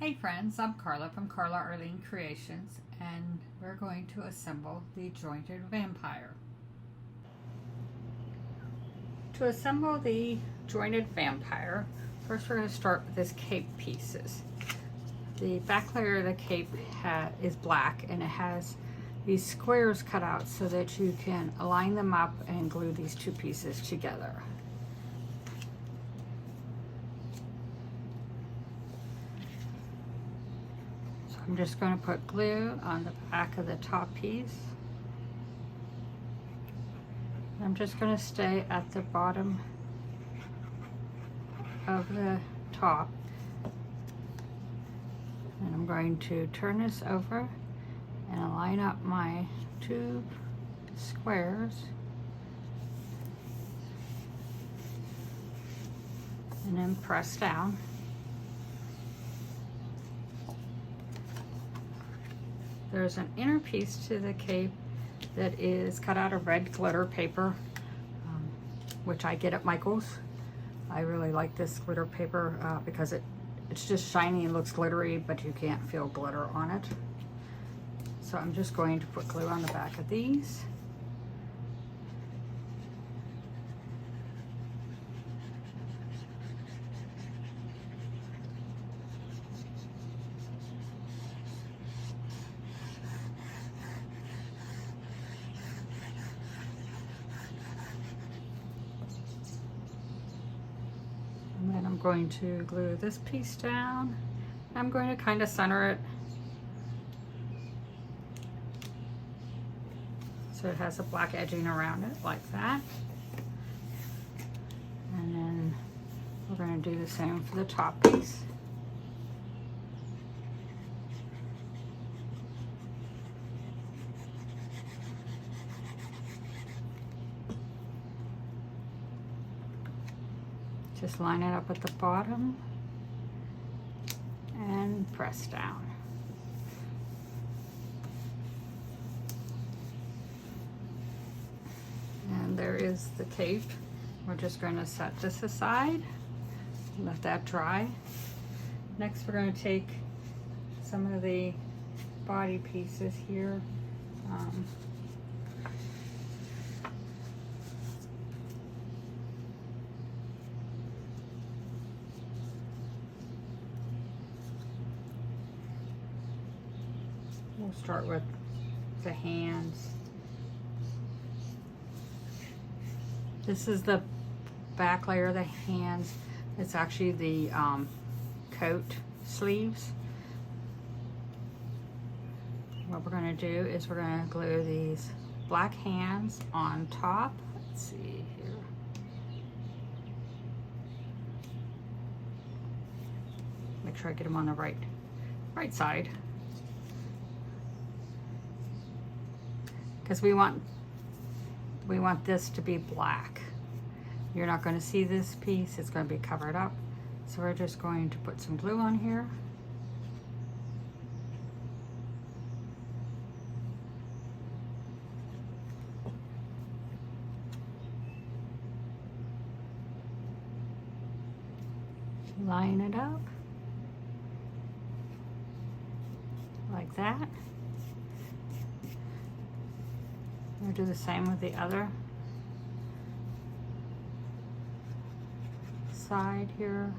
Hey friends, I'm Carla from Carla Arlene Creations, and we're going to assemble the jointed vampire. To assemble the jointed vampire, first we're going to start with this cape pieces. The back layer of the cape is black, and it has these squares cut out so that you can align them up and glue these two pieces together. I'm just going to put glue on the back of the top piece. I'm just going to stay at the bottom of the top. And I'm going to turn this over and line up my two squares. And then press down. There's an inner piece to the cape that is cut out of red glitter paper, which I get at Michael's. I really like this glitter paper because it's just shiny and looks glittery, but you can't feel glitter on it. So I'm just going to put glue on the back of these. And then I'm going to glue this piece down. I'm going to kind of center it so it has a black edging around it like that. And then we're going to do the same for the top piece. Just line it up at the bottom and press down. And there is the cape. We're just going to set this aside, let that dry. Next we're going to take some of the body pieces here. We'll start with the hands. This is the back layer of the hands. It's actually the coat sleeves. What we're going to do is we're going to glue these black hands on top. Let's see here. Make sure I get them on the right side. Because we want this to be black. You're not going to see this piece, it's going to be covered up. So we're just going to put some glue on here. Line it up like that. We'll do the same with the other side here.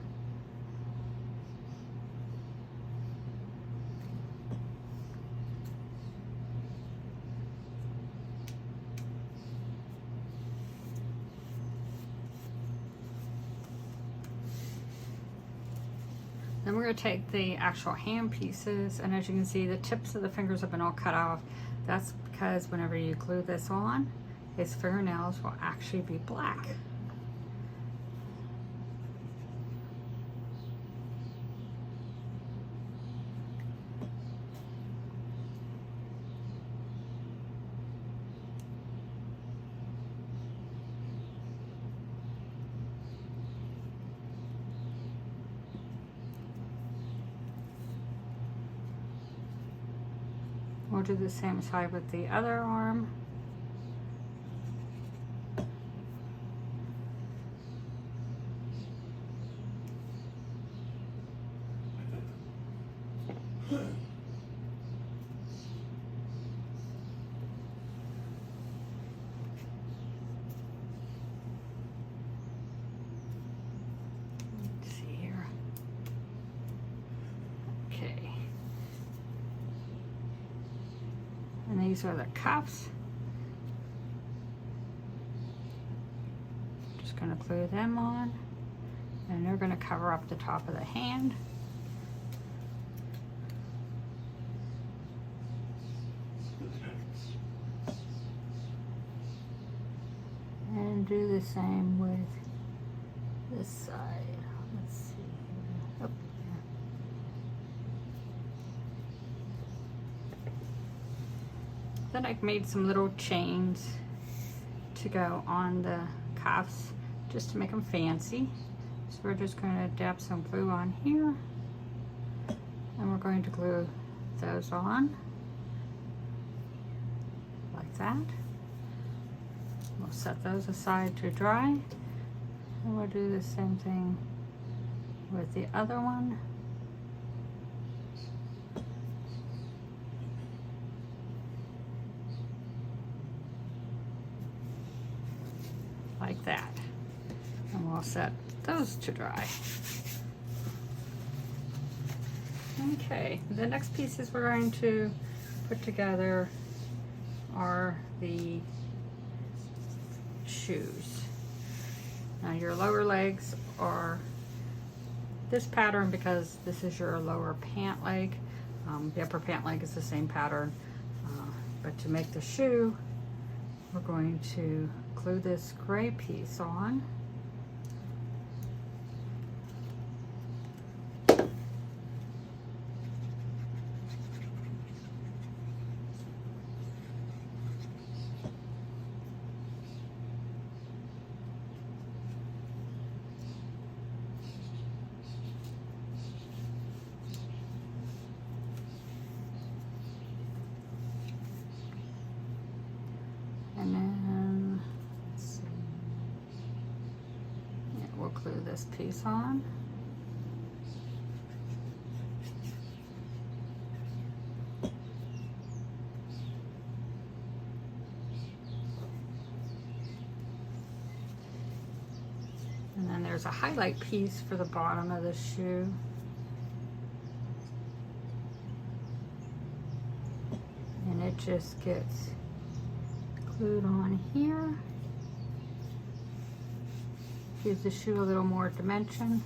Then we're going to take the actual hand pieces, and as you can see, the tips of the fingers have been all cut off. That's because whenever you glue this on, his fingernails will actually be black. We'll do the same side with the other arm. Let's see here. Okay. And these are the cuffs. Just going to glue them on. And they're going to cover up the top of the hand. And do the same with this side. Let's see here. Oh, yeah. Then I've made some little chains to go on the cuffs just to make them fancy. So we're just going to dab some glue on here, and we're going to glue those on like that. We'll set those aside to dry, and we'll do the same thing with the other one. Like that. And we'll set those to dry. Okay, the next pieces we're going to put together are the shoes. Now your lower legs are this pattern because this is your lower pant leg. The upper pant leg is the same pattern, but to make the shoe, we're going to glue this gray piece on. And then, let's see, yeah, we'll glue this piece on. And then there's a highlight piece for the bottom of the shoe. And it just gets glued on here. Gives the shoe a little more dimension.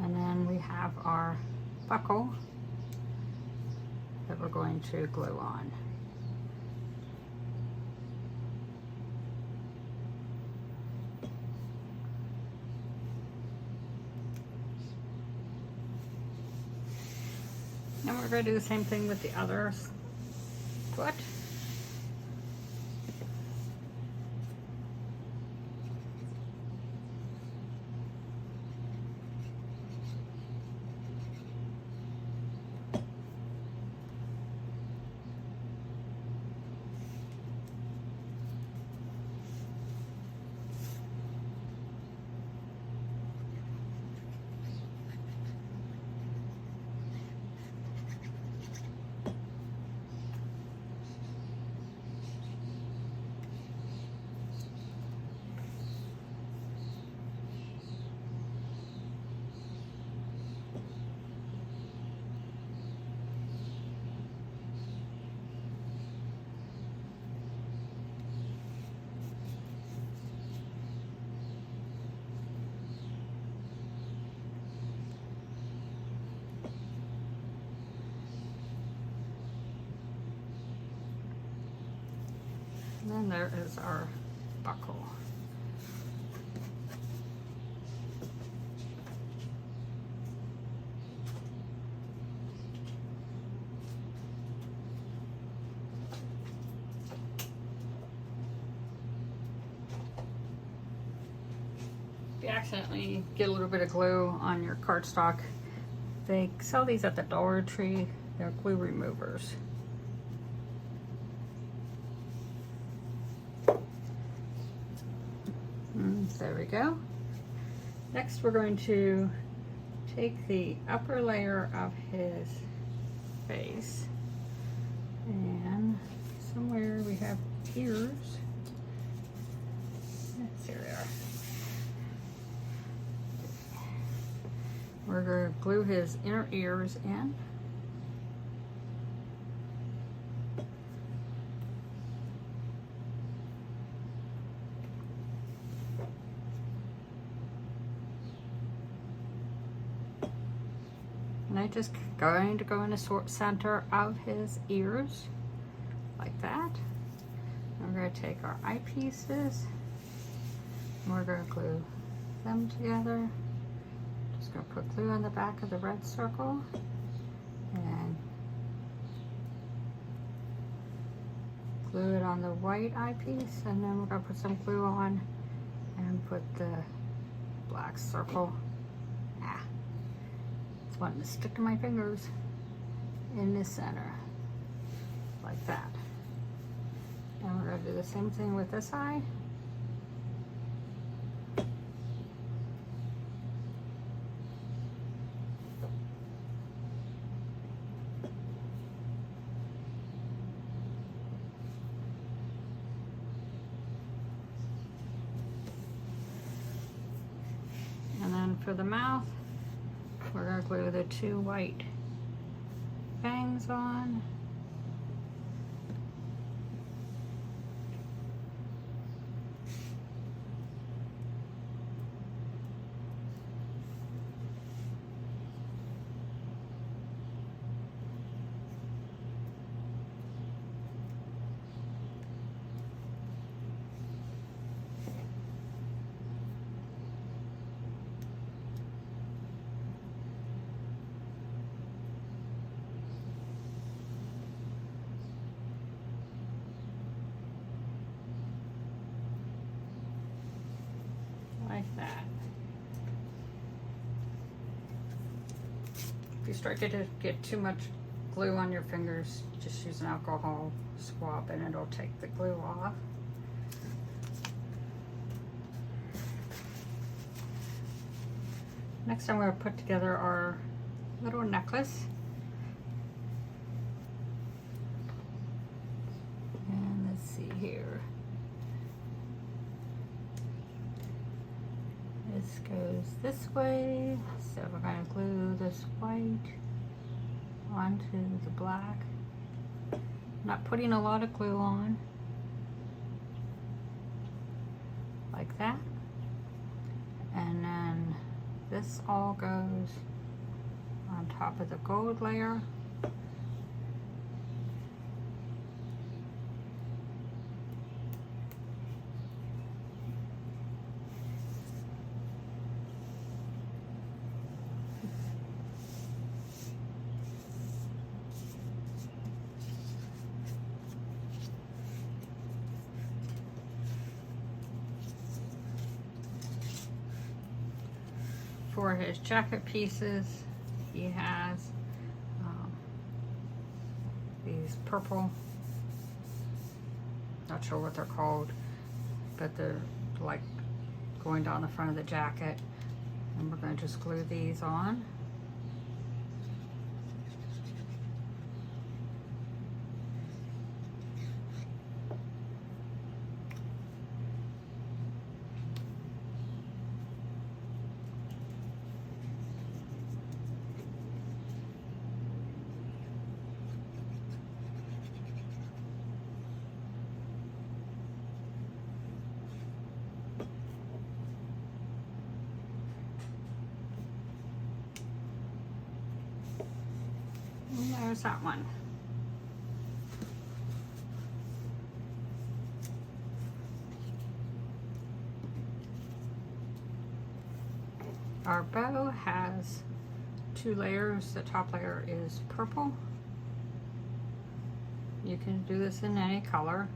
And then we have our buckle that we're going to glue on. And we're going to do the same thing with the other foot. And then there is our buckle. If you accidentally get a little bit of glue on your cardstock, they sell these at the Dollar Tree. They're glue removers. There we go. Next we're going to take the upper layer of his face, and somewhere we have ears. Here they are. We're going to glue his inner ears in. And I'm just going to go in the center of his ears, like that. And we're going to take our eyepieces, and we're going to glue them together. Just going to put glue on the back of the red circle, and glue it on the white eyepiece, and then we're going to put some glue on and put the black circle. Wanting to stick to my fingers in the center, like that. And we're going to do the same thing with this eye. And then for the mouth, we're going to glue the two white fangs on. Like that. If you start to get too much glue on your fingers, just use an alcohol swab and it'll take the glue off. Next I'm going to put together our little necklace. And let's see here. This goes this way, so we're going to glue this white onto the black. Not putting a lot of glue on, like that. And then this all goes on top of the gold layer. For his jacket pieces, he has these purple, not sure what they're called, but they're like going down the front of the jacket, and we're going to just glue these on. And there's that one. Our bow has two layers. The top layer is purple. You can do this in any color.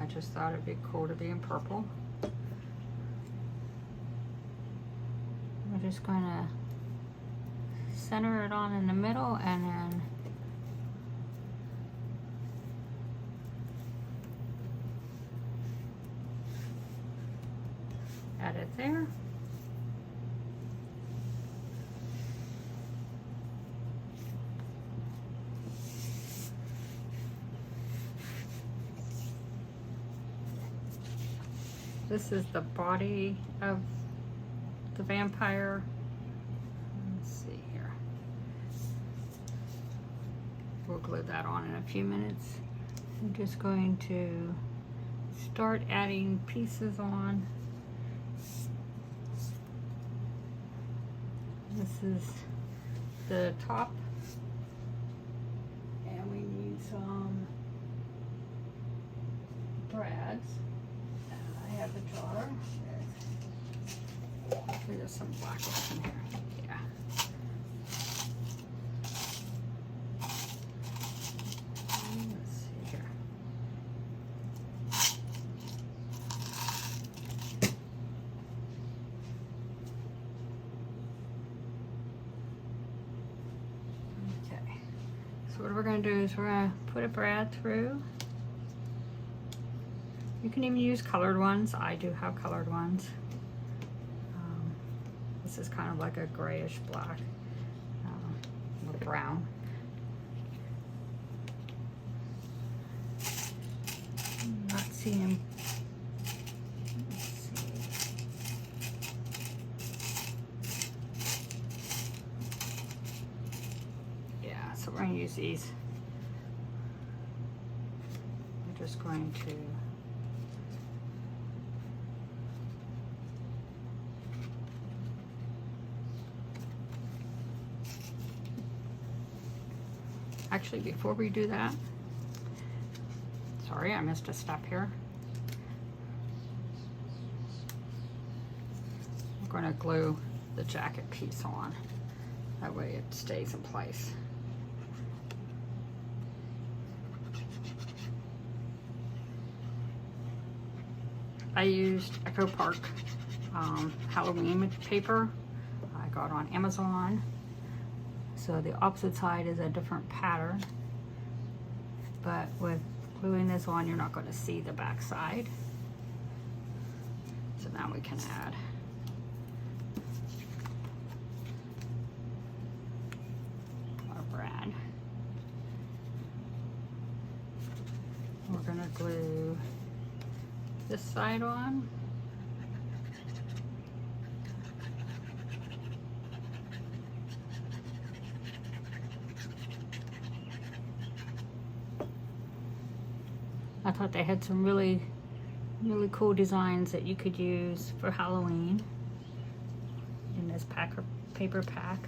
I just thought it'd be cool to be in purple. We're just going to center it on in the middle and then add it there. This is the body of the vampire. Let's see here. We'll glue that on in a few minutes. I'm just going to start adding pieces on. This is the top, and we need some brads. And I have a jar. There's some black ones in here. Yeah. Let's see here. Okay. So what we're going to do is we're going to put a brad through. You can even use colored ones. I do have colored ones. This is kind of like a grayish black or brown. I'm not seeing. Let's see. Yeah, so we're going to use these. We're just going to. Actually, before we do that, sorry, I missed a step here. I'm going to glue the jacket piece on. That way it stays in place. I used Echo Park Halloween paper. I got on Amazon. So the opposite side is a different pattern, but with gluing this on, you're not going to see the back side. So now we can add our brad. We're going to glue this side on. I thought they had some really cool designs that you could use for Halloween in this paper pack.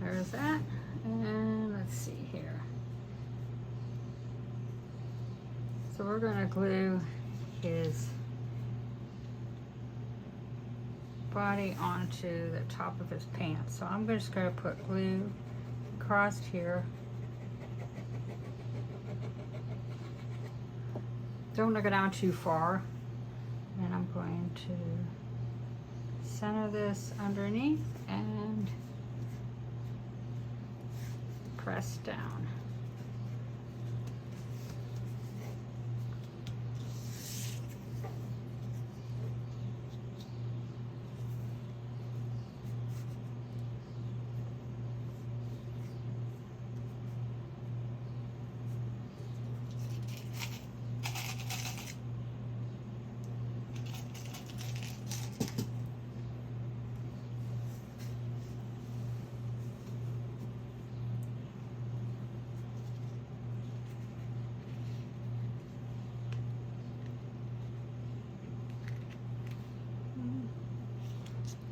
There's that, and let's see here. So we're going to glue his body onto the top of his pants. So I'm just going to put glue across here. Don't go down too far. And I'm going to center this underneath and press down.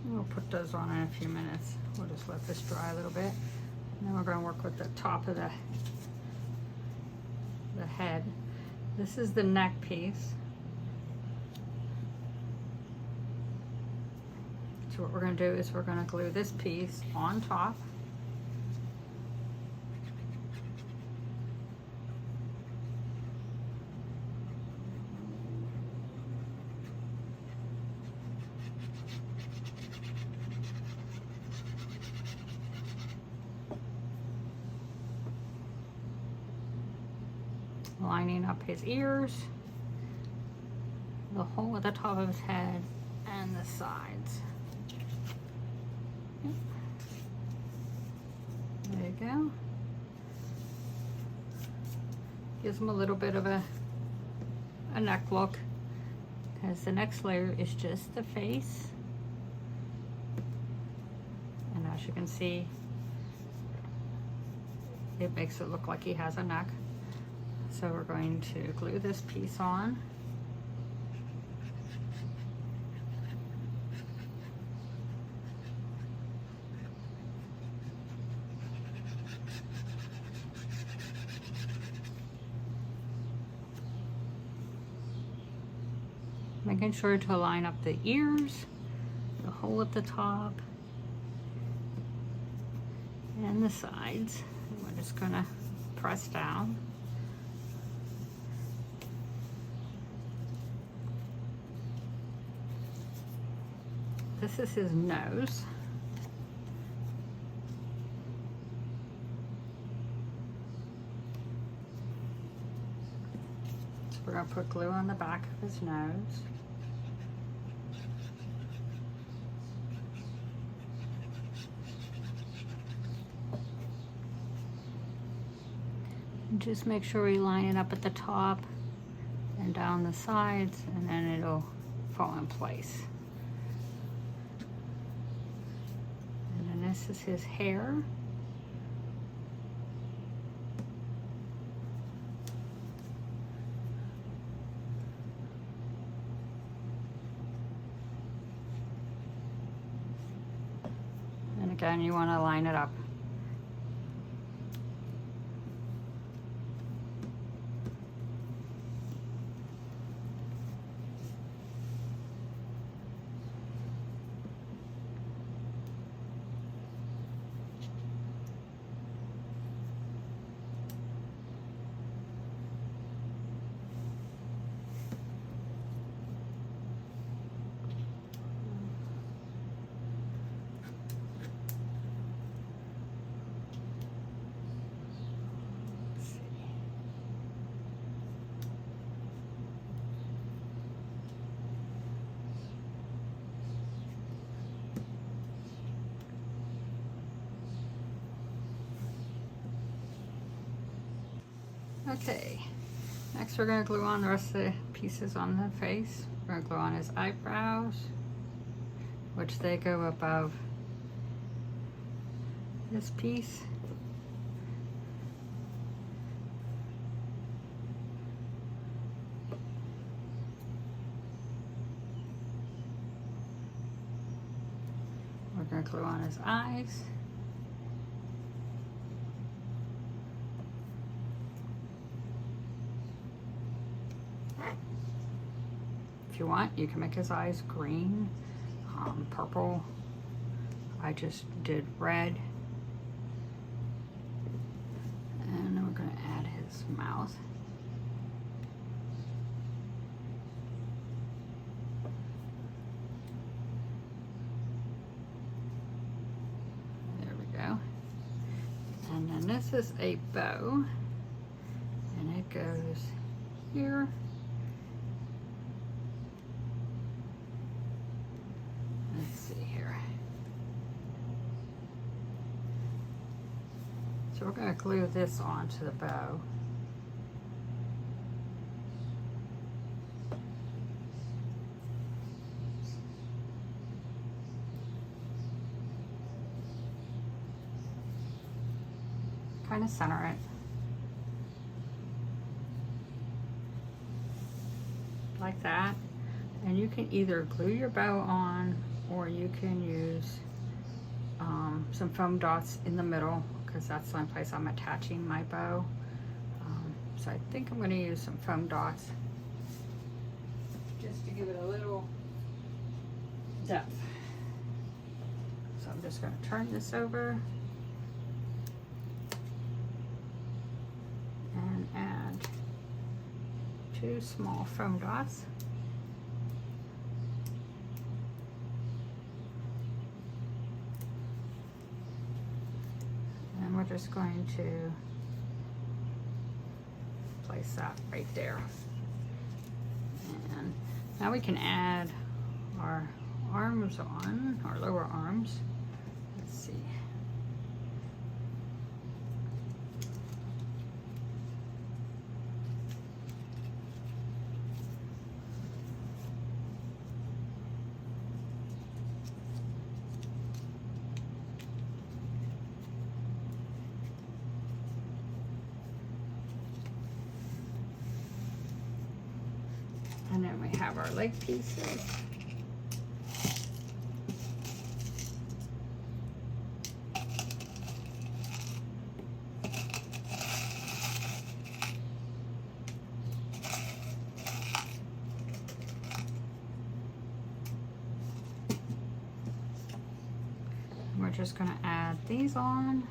We'll put those on in a few minutes. We'll just let this dry a little bit. And then we're going to work with the top of the head. This is the neck piece. So what we're going to do is we're going to glue this piece on top. lining up his ears, the hole at the top of his head, and the sides. Yep. There you go. Gives him a little bit of a neck look, because the next layer is just the face. And as you can see, it makes it look like he has a neck. So we're going to glue this piece on. Making sure to line up the ears, the hole at the top, and the sides. And we're just gonna press down. This is his nose. So we're gonna put glue on the back of his nose. Just make sure we line it up at the top and down the sides, and then it'll fall in place. And then this is his hair. And again, you want to line it up. Okay, next we're going to glue on the rest of the pieces on the face. We're going to glue on his eyebrows, which they go above this piece. We're going to glue on his eyes. If you want, you can make his eyes green, purple. I just did red. And then we're going to add his mouth. There we go. And then this is a bow, and it goes here. Let's see here. So we're going to glue this onto the bow. Kind of center it. Like that. And you can either glue your bow on, or you can use some foam dots in the middle, because that's the only place I'm attaching my bow. So I think I'm going to use some foam dots just to give it a little depth. So I'm just going to turn this over and add 2 small foam dots. And we're just going to place that right there. And now we can add our arms on, our lower arms. Let's see. And then we have our leg pieces. We're just going to add these on.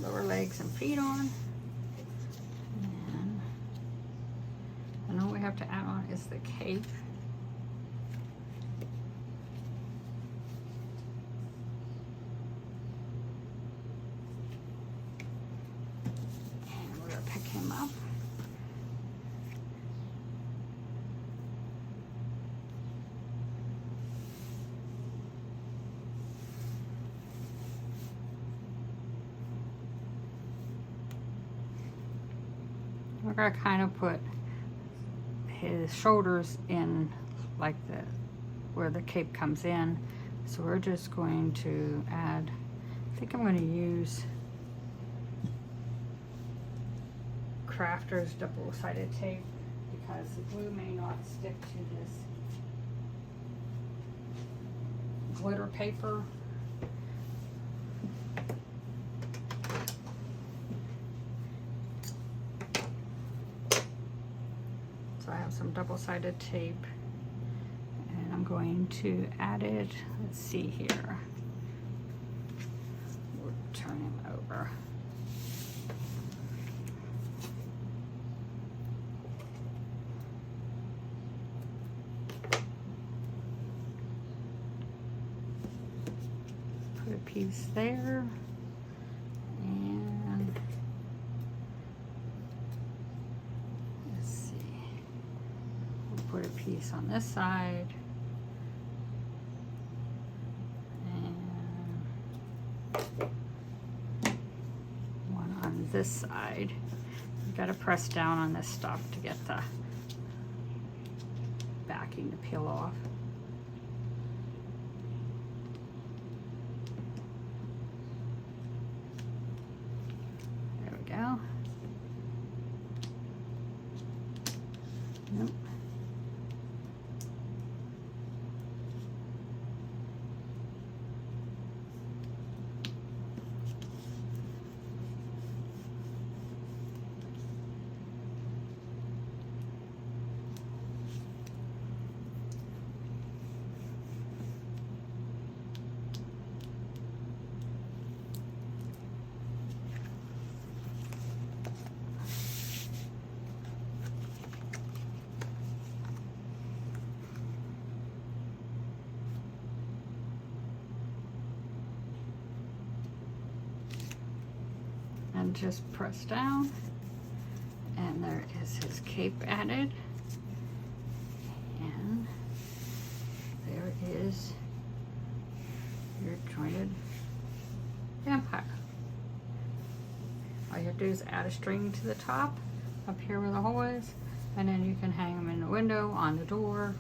Lower legs and feet on. And all we have to add on is the cape. And we're going to pick him up. We're going to kind of put his shoulders in like where the cape comes in. So we're just going to add, I think I'm going to use Crafter's double-sided tape because the glue may not stick to this glitter paper. So I have some double-sided tape and I'm going to add it. Let's see here. We'll turn him over. Put a piece there. And let's see. We'll put a piece on this side. This side. You've got to press down on this stuff to get the backing to peel off. There we go. Nope. And just press down, and there is his cape added, and there is your jointed vampire. All you have to do is add a string to the top up here where the hole is, and then you can hang them in the window, on the door,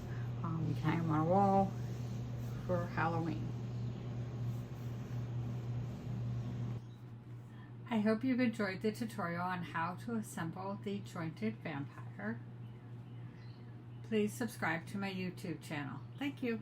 you can hang them on a wall for Halloween. I hope you've enjoyed the tutorial on how to assemble the jointed vampire. Please subscribe to my YouTube channel. Thank you.